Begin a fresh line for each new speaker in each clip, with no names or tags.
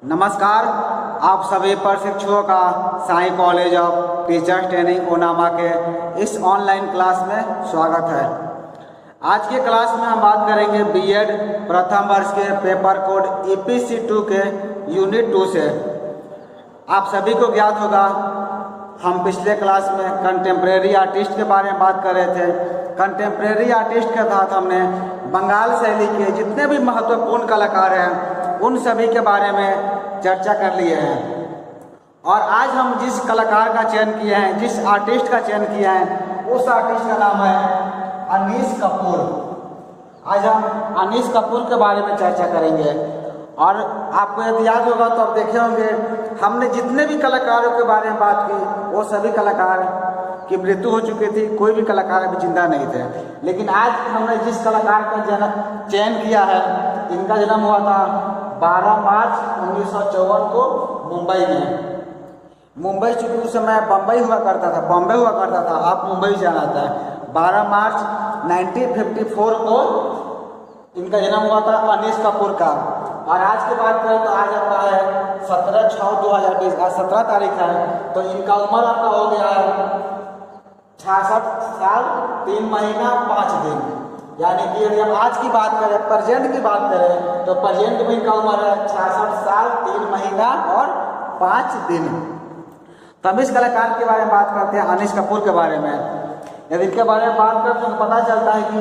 नमस्कार, आप सभी प्रशिक्षुओं का Sai college of teachers training ओनामा के इस ऑनलाइन क्लास में स्वागत है। आज के क्लास में हम बात करेंगे बीएड प्रथम वर्ष के पेपर कोड EPC 2 के यूनिट 2 से। आप सभी को ज्ञात होगा, हम पिछले क्लास में कंटेम्प्रेरी आर्टिस्ट के बारे में बात कर रहे थे। कंटेम्प्रेरी आर्टिस्ट के तहत हमने बंगाल शैली के जितने भी महत्वपूर्ण कलाकार हैं उन सभी के बारे में चर्चा कर लिए हैं। और आज हम जिस कलाकार का चयन किए हैं, जिस आर्टिस्ट का चयन किया है, उस आर्टिस्ट का नाम है अनीस कपूर। आज हम अनीस कपूर के बारे में चर्चा करेंगे। और आपको यदि याद होगा तो आप देखे होंगे, हमने जितने भी कलाकारों के बारे में बात की वो सभी कलाकार की मृत्यु हो चुकी थी, कोई भी कलाकार अभी जिंदा नहीं थे। लेकिन आज हमने जिस कलाकार का चयन किया है, इनका जन्म हुआ था 12 मार्च 1954 को मुंबई में। मुंबई चूंकि उस समय बम्बई हुआ करता था, बॉम्बे हुआ करता था, आप मुंबई जाना था। 12 मार्च 1954 को इनका जन्म हुआ था अनीस कपूर का। और आज की बात करें तो आज आपका है 17/6/2020, आज 17 तारीख है। तो इनका उम्र आपका हो गया है 66 साल 3 महीना 5 दिन। यानी कि यदि हम आज की बात करें, प्रेजेंट की बात करें, तो प्रेजेंट में इनका उम्र है 66 साल 3 महीना और 5 दिन। तो हम इस कलाकार के बारे में बात करते हैं, अनीस कपूर के बारे में। यदि इनके बारे में बात करते हैं तो पता चलता है कि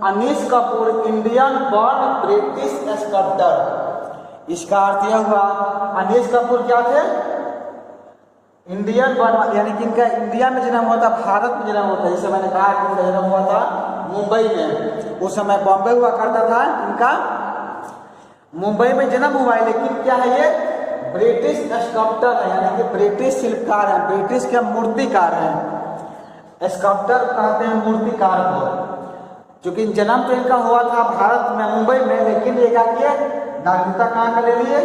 Anish Kapoor Indian born British sculptor. इसका अर्थ यह हुआ, अनीस कपूर क्या थे? इंडियन बॉर्न, यानी कि इनका इंडिया में जन्म हुआ था, भारत में जन्म हुआ था। जैसे मैंने कहा कि इनका जन्म हुआ था मुंबई में, उस समय बॉम्बे हुआ करता था, इनका मुंबई में जन्म हुआ है। लेकिन क्या है, ये ब्रिटिश स्कल्पटर है, यानी कि ब्रिटिश शिल्पकार है, ब्रिटिश के मूर्तिकार हैं। स्कल्पटर कहते हैं मूर्तिकार को। क्योंकि जन्म तो इनका हुआ था भारत में, मुंबई में, लेकिन ये क्या किए, नागरिकता कहाँ के ले लिए?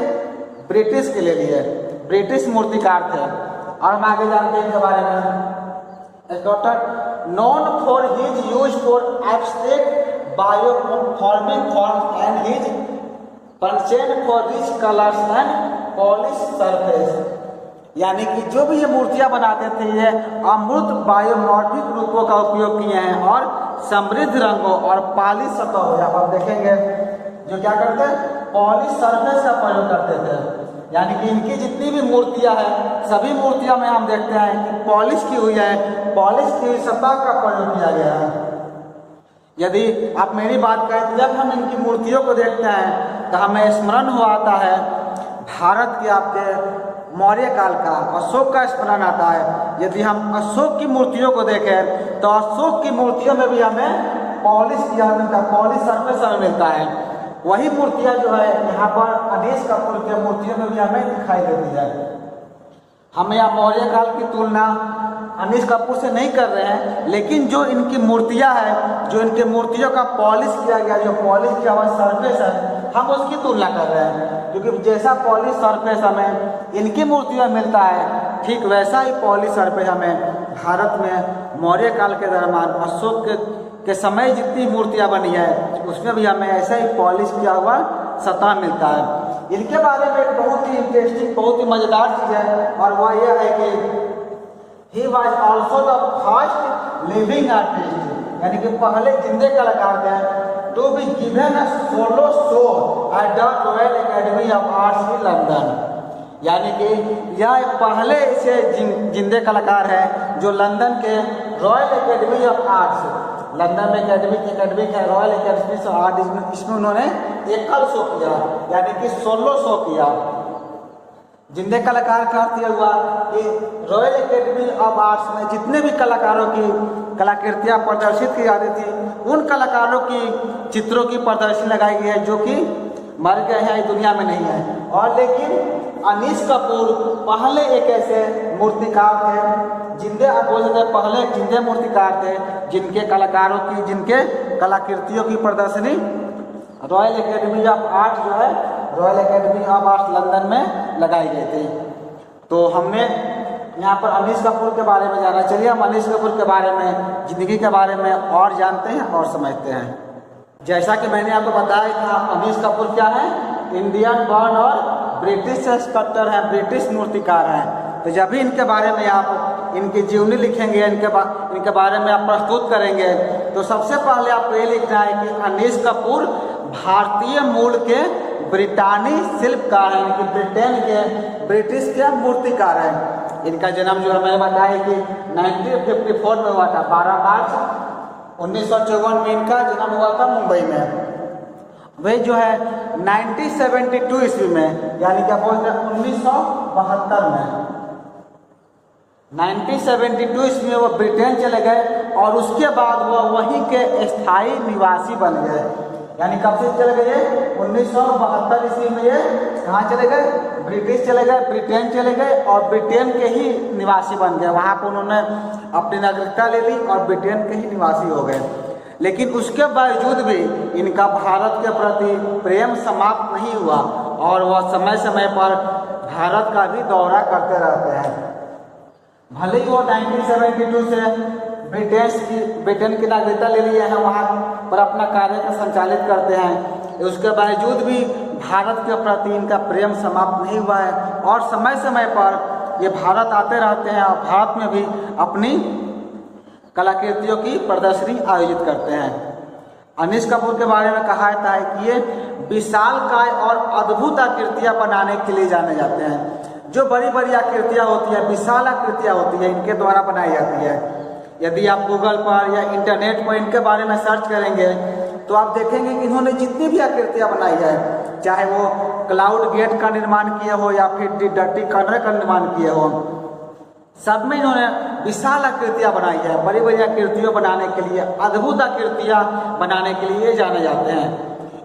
ब्रिटिश के ले लिए। ब्रिटिश मूर्तिकार थे। और हम आगे जानते हैं इनके बारे में। Sculptor known for his use for abstract biomorphic form and his penchant for rich colours and polish surface. यानी कि जो भी ये मूर्तियां बनाते थे, ये अमूर्त बायोमॉर्फिक रूपों का उपयोग किए हैं और समृद्ध रंगों और पॉलिश सतह, यहाँ पर देखेंगे जो क्या करते हैं, पॉलिश सरफेस का प्रयोग करते थे। यानी कि इनकी जितनी भी मूर्तियां हैं, सभी मूर्तियां में हम देखते हैं कि पॉलिश की हुई है, पॉलिश की सतह का प्रयोग किया गया है। यदि आप मेरी बात करें तो जब हम इनकी मूर्तियों को देखते हैं तो हमें स्मरण हो आता है भारत के आपके मौर्य काल का, अशोक का स्मरण आता है। यदि हम अशोक की मूर्तियों को देखें तो अशोक की मूर्तियों में भी हमें पॉलिश किया मिलता है, पॉलिश सरफेस हमें मिलता है। वही मूर्तियां जो है यहाँ पर अनीस कपूर के मूर्तियों में भी हमें दिखाई देती है। हम यहाँ मौर्य काल की तुलना अनीस कपूर से नहीं कर रहे हैं, लेकिन जो इनकी मूर्तियां हैं, जो इनके मूर्तियों का पॉलिश किया गया, जो पॉलिश किया हुआ सरफेस है, हम उसकी तुलना कर रहे हैं। क्योंकि जैसा पॉलिश सरफेस हमें इनकी मूर्तियों में मिलता है, ठीक वैसा ही पॉलिश सरफेस हमें भारत में मौर्य काल के दरमियान अशोक के समय जितनी मूर्तियां बनी है उसमें भी हमें ऐसा ही पॉलिश किया हुआ सतह मिलता है। इनके बारे में एक बहुत ही इंटरेस्टिंग, बहुत ही मजेदार चीज है, और वह यह है कि he was also the first living artist, यानी कि पहले जिंदे कलाकार थे to be given a solo show at the Royal Academy of Arts in London. यानी कि यह पहले ऐसे जिंदे कलाकार हैं जो लंदन के royal Academy of arts, London में एकेडमिक है रॉयल एकेडमी ऑफ आर्ट, इसमें उन्होंने एकल शो किया, यानी कि सोलो शो किया। जिंदे कलाकार का अर्थ यह हुआ कि रॉयल एकेडमी ऑफ आर्ट्स में जितने भी कलाकारों की कलाकृतियां प्रदर्शित की जाती थी, उन कलाकारों की चित्रों की प्रदर्शनी लगाई गई है जो कि मर गए हैं, दुनिया में नहीं है। और लेकिन अनीस कपूर पहले एक ऐसे मूर्तिकार थे, जिंदे आप बोल सकते हैं पहले जिंदे मूर्तिकार थे, जिनके कलाकारों की, जिनके कलाकृतियों की प्रदर्शनी रॉयल एकेडमी ऑफ आर्ट जो है, royal Academy of arts London में लगाई गई थी। तो हमने यहाँ पर अनीस कपूर के बारे में जाना। चलिए हम अनीस कपूर के बारे में, जिंदगी के बारे में और जानते हैं और समझते हैं। जैसा कि मैंने आपको बताया था, अनीस कपूर क्या है? इंडियन बॉर्न और ब्रिटिश स्कल्पटर हैं, ब्रिटिश मूर्तिकार हैं। तो जब भी इनके बारे में आप इनकी जीवनी लिखेंगे, इनके बारे में आप प्रस्तुत करेंगे, तो सबसे पहले आपको ये लिखना है कि अनीश कपूर भारतीय मूल के ब्रिटानी शिल्पकार हैं, इनके ब्रिटेन के ब्रिटिश के मूर्तिकार हैं। इनका जन्म जो है मैंने बताया कि 1954 में हुआ था, 12 मार्च 1954 में इनका जन्म हुआ था मुंबई में। वे जो है 1972 ईस्वी में, यानी क्या बोलते हैं 1972 में, 1972 ईस्वी में वो ब्रिटेन चले गए और उसके बाद वो वहीं के स्थायी निवासी बन गए। यानी कब से चले गए? 1972 ईस्वी में ये कहाँ चले गए? ब्रिटिश चले गए, ब्रिटेन चले गए और ब्रिटेन के ही निवासी बन गए। वहाँ पर उन्होंने अपनी नागरिकता ले ली और ब्रिटेन के ही निवासी हो गए। लेकिन उसके बावजूद भी इनका भारत के प्रति प्रेम समाप्त नहीं हुआ और वह समय समय पर भारत का भी दौरा करते रहते हैं। भले ही वो 1972 से ब्रिटेन की नागरिकता ले लिए हैं, वहाँ पर अपना कार्य को संचालित करते हैं, उसके बावजूद भी भारत के प्रति इनका प्रेम समाप्त नहीं हुआ है और समय समय पर ये भारत आते रहते हैं और भारत में भी अपनी कलाकृतियों की प्रदर्शनी आयोजित करते हैं। अनीश कपूर के बारे में कहा जाता है कि ये विशालकाय और अद्भुत आकृतियां बनाने के लिए जाने जाते हैं। जो बड़ी बड़ी आकृतियां होती है, विशाल आकृतियां होती है, इनके द्वारा बनाई जाती है। यदि आप गूगल पर या इंटरनेट पर इनके बारे में सर्च करेंगे तो आप देखेंगे कि इन्होंने जितनी भी आकृतियां बनाई है, चाहे वो क्लाउड गेट का निर्माण किए हो या फिर डर्टी कॉर्नर का निर्माण किए हो, सब में इन्होंने विशाल आकृतियां बनाई है। बड़ी बड़ी आकृतियों बनाने के लिए, अद्भुत आकृतियां बनाने के लिए जाने जाते हैं।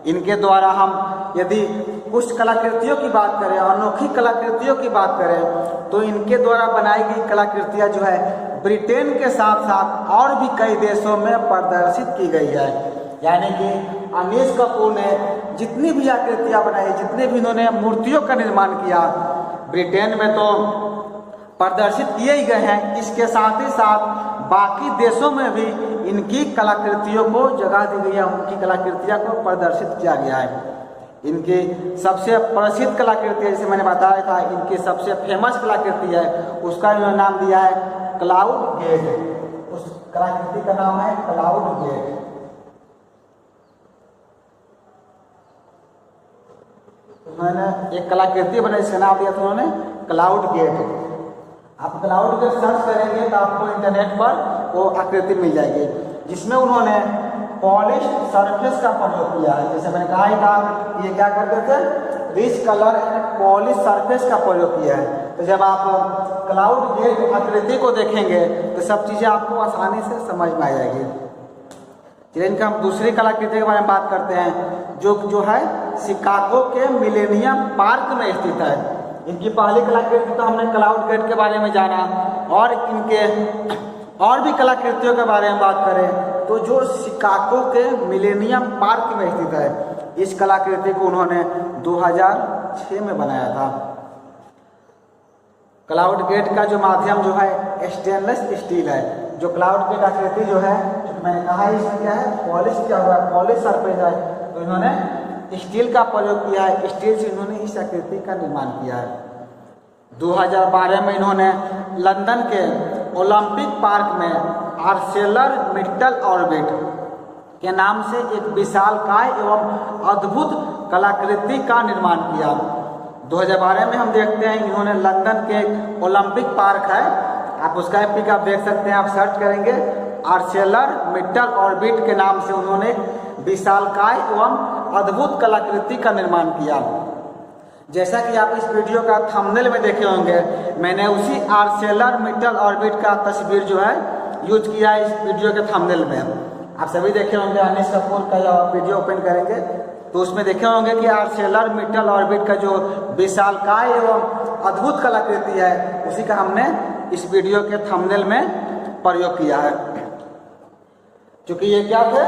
इनके द्वारा हम यदि कुछ कलाकृतियों की बात करें, अनोखी कलाकृतियों की बात करें, तो इनके द्वारा बनाई गई कलाकृतियां जो है ब्रिटेन के साथ साथ और भी कई देशों में प्रदर्शित की गई है। यानी कि अनीश कपूर ने जितनी भी आकृतियां बनाई, जितने भी इन्होंने मूर्तियों का निर्माण किया, ब्रिटेन में तो प्रदर्शित किए ही गए हैं, इसके साथ ही साथ बाकी देशों में भी इनकी कलाकृतियों को जगह दी गई है, उनकी कलाकृतियां को प्रदर्शित किया गया है। इनकी सबसे प्रसिद्ध कलाकृति, जैसे मैंने बताया था, इनकी सबसे फेमस कलाकृति है, उसका इन्होंने नाम दिया है क्लाउड गेट। उस कलाकृति का नाम है क्लाउड गेट। उन्होंने एक कलाकृति बनाई, इसका नाम दिया था उन्होंने क्लाउड गेट। आप क्लाउड गेट सर्च करेंगे तो आपको इंटरनेट पर वो आकृति मिल जाएगी, जिसमें उन्होंने पॉलिश सरफेस का प्रयोग किया है। जैसे मैंने कहा ही था, ये क्या करते थे, rich colour and polish surface का प्रयोग किया है। तो जब आप क्लाउड गेट आकृति को देखेंगे तो सब चीज़ें आपको आसानी से समझ में आ जाएगी। चलिए इनका हम दूसरी कलाकृति के बारे में बात करते हैं, जो है शिकागो के मिलेनियम पार्क में स्थित है। इनकी पहली कलाकृति तो हमने क्लाउड गेट के बारे में जाना, और इनके और भी कलाकृतियों के बारे में बात करें तो जो शिकागो के मिलेनियम पार्क में स्थित है, इस कलाकृति को उन्होंने 2006 में बनाया था। क्लाउड गेट का जो माध्यम जो है स्टेनलेस स्टील है। जो क्लाउड गेट आकृति जो है, मैंने कहा इसमें क्या है, पॉलिश किया हुआ है, पॉलिश सरफेस है, तो इन्होंने स्टील का प्रयोग किया है। स्टील से इन्होंने इस आकृति का निर्माण किया है। 2012 में इन्होंने लंदन के ओलंपिक पार्क में आर्सेलर मिट्टल ऑर्बिट के नाम से एक विशालकाय एवं अद्भुत कलाकृति का निर्माण किया। 2012 में हम देखते हैं इन्होंने लंदन के ओलंपिक पार्क है, आप उसका पिक आप देख सकते हैं, आप सर्च करेंगे आर्सेलर मिट्टल ऑर्बिट के नाम से उन्होंने विशालकाय एवं अद्भुत कलाकृति का निर्माण किया। जैसा कि आप इस वीडियो का थंबनेल में देखे होंगे, मैंने उसी आर्सेलर मिट्टल ऑर्बिट का तस्वीर जो है यूज किया है इस वीडियो के थंबनेल में। आप सभी देखे होंगे, अनीश कपूर का जब वीडियो ओपन करेंगे तो उसमें देखे होंगे कि आर्सेलर मिट्टल ऑर्बिट का जो विशालकाय एवं अद्भुत कलाकृति है, उसी का हमने इस वीडियो के थंबनेल में प्रयोग किया है। क्योंकि ये क्या थे,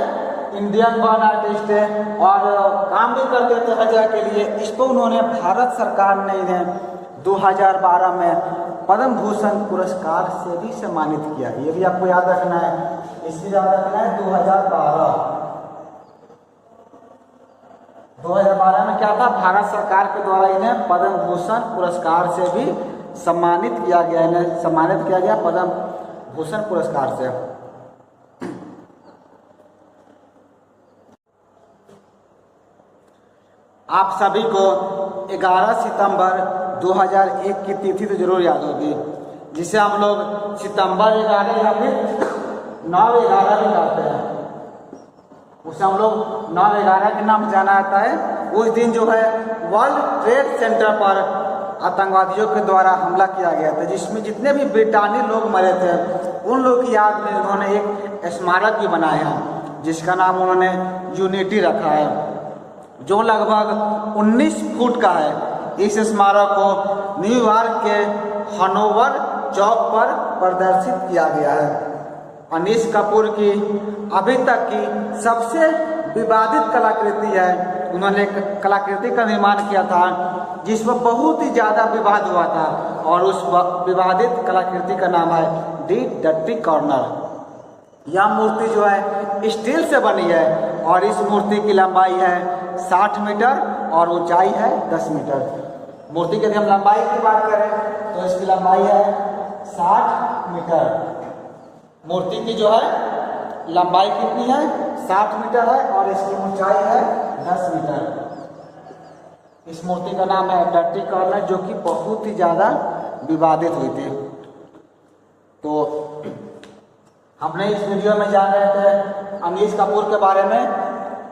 इंडियन बॉर्न आर्टिस्ट है और काम भी करते थे हर जगह के लिए। इसको उन्होंने भारत सरकार ने इन्हें 2012 में पद्म भूषण पुरस्कार से भी सम्मानित किया। ये भी आपको याद रखना है, इससे याद रखना है 2012। 2012 में क्या था, भारत सरकार के द्वारा इन्हें पद्म भूषण पुरस्कार से भी सम्मानित किया गया, इन्हें सम्मानित किया गया पद्म भूषण पुरस्कार से। आप सभी को 11 सितंबर 2001 की तिथि तो जरूर याद होगी, जिसे हम लोग सितंबर 11 या फिर 9/11 भी कहते हैं। उसे हम लोग 9/11 के नाम जाना जाता है। उस दिन जो है वर्ल्ड ट्रेड सेंटर पर आतंकवादियों के द्वारा हमला किया गया था, जिसमें जितने भी ब्रिटानी लोग मरे थे उन लोगों की याद में उन्होंने एक स्मारक भी बनाया, जिसका नाम उन्होंने यूनिटी रखा है, जो लगभग 19 फुट का है। इस स्मारक को न्यूयॉर्क के हनोवर चौक पर प्रदर्शित किया गया है। अनीस कपूर की अभी तक की सबसे विवादित कलाकृति है। उन्होंने एक कलाकृति का निर्माण किया था जिसमें बहुत ही ज़्यादा विवाद हुआ था, और उस विवादित कलाकृति का नाम है दी डर्टी कॉर्नर। यह मूर्ति जो है स्टील से बनी है, और इस मूर्ति की लंबाई है 60 मीटर और ऊंचाई है 10 मीटर। मूर्ति की यदि हम लंबाई की बात करें तो इसकी लंबाई है 60 मीटर। मूर्ति की जो है लंबाई कितनी है, 60 मीटर है, और इसकी ऊंचाई है 10 मीटर। इस मूर्ति का नाम है डर्टी कॉर्नर, जो कि बहुत ही ज़्यादा विवादित हुई थी। तो हमने इस वीडियो में जान रहे थे अनीस कपूर के बारे में।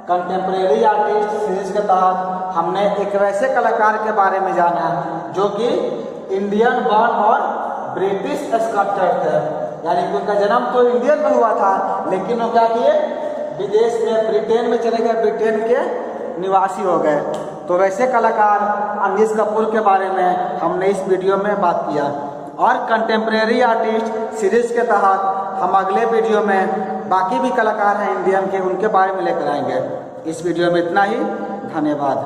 कंटेम्प्रेरी आर्टिस्ट सीरीज के तहत हमने एक वैसे कलाकार के बारे में जाना जो कि इंडियन बॉर्न और ब्रिटिश स्कल्पचर थे, यानी कि उनका जन्म तो इंडियन में हुआ था, लेकिन वो क्या किए, विदेश में ब्रिटेन में चले गए, ब्रिटेन के निवासी हो गए। तो वैसे कलाकार अनीस कपूर के बारे में हमने इस वीडियो में बात किया, और कंटेम्प्रेरी आर्टिस्ट सीरीज के तहत हम अगले वीडियो में बाकी भी कलाकार हैं इंडियन के, उनके बारे में लेकर आएंगे। इस वीडियो में इतना ही, धन्यवाद।